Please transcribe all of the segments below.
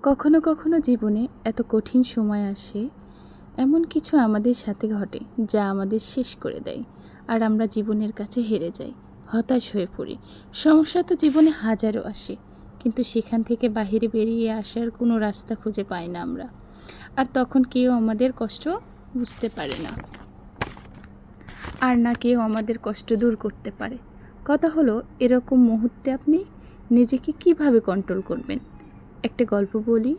কখনো কখনো জীবনে এত কঠিন সময় আসে, এমন কিছু আমাদের সাথে ঘটে যা আমাদের শেষ করে দেয়, আর আমরা জীবনের কাছে হেরে যাই, হতাশ হয়ে পড়ি। সমস্যা তো জীবনে হাজারো আসে, কিন্তু সেখান থেকে বাহিরে বেরিয়ে আসার কোনো রাস্তা খুঁজে পাই না আমরা। আর তখন কেউ আমাদের কষ্ট বুঝতে পারে না, আর না কেউ আমাদের কষ্ট দূর করতে পারে। কথা হলো, এরকম মুহূর্তে আপনি নিজেকে কিভাবে কন্ট্রোল করবেন। একটা গল্প বলি।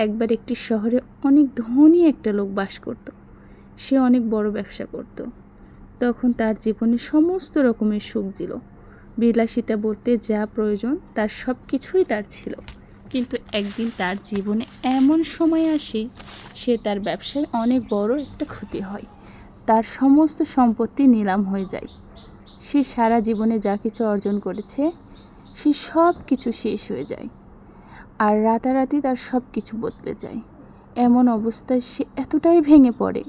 একবার একটি শহরে অনেক ধনী একটা লোক বাস করত। সে অনেক বড় ব্যবসা করত। তখন তার জীবনে সমস্ত রকমের সুখ ছিল। বিলাসিতা বলতে যা প্রয়োজন তার সব কিছুই তার ছিল। কিন্তু একদিন তার জীবনে এমন সময় আসে, সে তার ব্যবসায় অনেক বড় একটা ক্ষতি হয়। তার সমস্ত সম্পত্তি নিলাম হয়ে যায়। সে সারা জীবনে যা কিছু অর্জন করেছে, সে সব কিছু শেষ হয়ে যায়। আর রাতারাতি তার সব কিছু বদলে যায়। এমন অবস্থায় সে এতটাই ভেঙে পড়ে,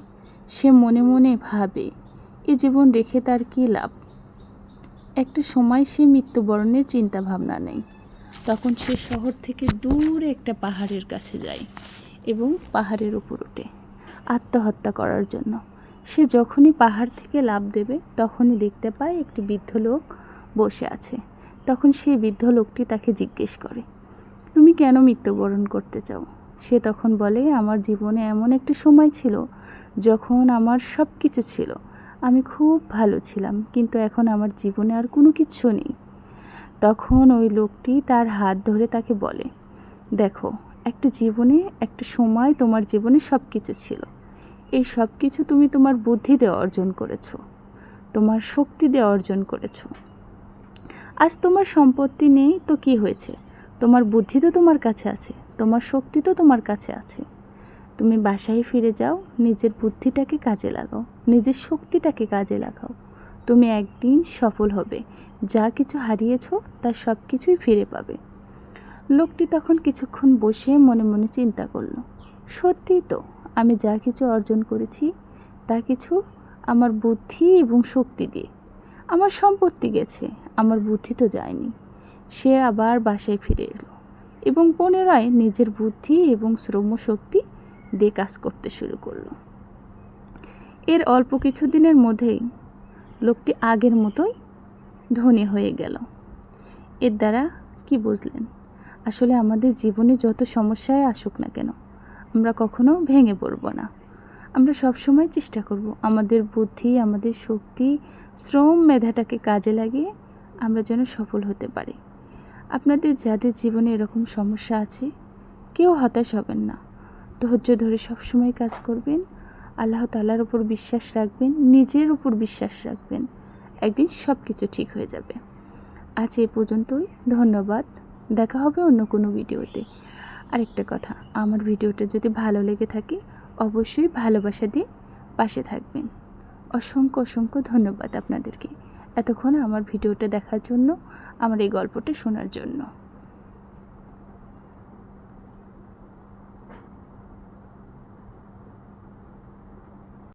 সে মনে মনে ভাবে, এ জীবন রেখে তার কী লাভ। একটা সময় সে মৃত্যুবরণের চিন্তা ভাবনা নেই। তখন সে শহর থেকে দূরে একটা পাহাড়ের কাছে যায় এবং পাহাড়ের উপর ওঠে আত্মহত্যা করার জন্য। সে যখনই পাহাড় থেকে লাফ দেবে, তখনই দেখতে পায় একটি বৃদ্ধ লোক বসে আছে। তখন সেই বৃদ্ধ লোকটি তাকে জিজ্ঞেস করে, তুমি কেন মৃত্যুবরণ করতে চাও? সে তখন বলে, আমার জীবনে এমন একটা সময় ছিল যখন আমার সব কিছু ছিল, আমি খুব ভালো ছিলাম, কিন্তু এখন আমার জীবনে আর কোনো কিছু নেই। তখন ওই লোকটি তার হাত ধরে তাকে বলে, দেখো, একটা সময় তোমার জীবনে সব কিছু ছিল। এই সব কিছু তুমি তোমার বুদ্ধি দিয়ে অর্জন করেছো, তোমার শক্তি দিয়ে অর্জন করেছো। আজ তোমার সম্পত্তি নেই তো কি হয়েছে? তোমার বুদ্ধি তো তোমার কাছে আছে, তোমার শক্তি তো তোমার কাছে আছে। তুমি বাসায় ফিরে যাও, নিজের বুদ্ধিটাকে কাজে লাগাও, নিজের শক্তিটাকে কাজে লাগাও। তুমি একদিন সফল হবে, যা কিছু হারিয়েছো তার সব কিছুই ফিরে পাবে। লোকটি তখন কিছুক্ষণ বসে মনে মনে চিন্তা করলো, সত্যিই তো, আমি যা কিছু অর্জন করেছি তা কিছু আমার বুদ্ধি এবং শক্তি দিয়ে। আমার সম্পত্তি গেছে, আমার বুদ্ধি তো যায়নি। সে আবার বাসায় ফিরে এলো এবং পুনরায় নিজের বুদ্ধি এবং শ্রমশক্তি দিয়ে কাজ করতে শুরু করলো। এর অল্প কিছুদিনের মধ্যেই লোকটি আগের মতোই ধনী হয়ে গেল। এর দ্বারা কি বুঝলেন? আসলে আমাদের জীবনে যত সমস্যায় আসুক না কেন, আমরা কখনো ভেঙে পড়ব না। আমরা সবসময় চেষ্টা করব আমাদের বুদ্ধি, আমাদের শক্তি, শ্রম, মেধাটাকে কাজে লাগিয়ে আমরা যেন সফল হতে পারি। আপনাদের যাদের জীবনে এরকম সমস্যা আছে, কেউ হতাশ হবেন না। ধৈর্য ধরে সবসময় কাজ করবেন, আল্লাহ তাআলার উপর বিশ্বাস রাখবেন, নিজের উপর বিশ্বাস রাখবেন। একদিন সব কিছু ঠিক হয়ে যাবে। আজ এই পর্যন্তই। ধন্যবাদ। দেখা হবে অন্য কোনো ভিডিওতে। আরেকটা কথা, আমার ভিডিওটা যদি ভালো লেগে থাকে, অবশ্যই ভালোবাসা দিয়ে পাশে থাকবেন। অসংখ্য অসংখ্য ধন্যবাদ আপনাদেরকে এতক্ষণ আমার ভিডিওটা দেখার জন্য, আমার এই গল্পটা শোনার জন্য।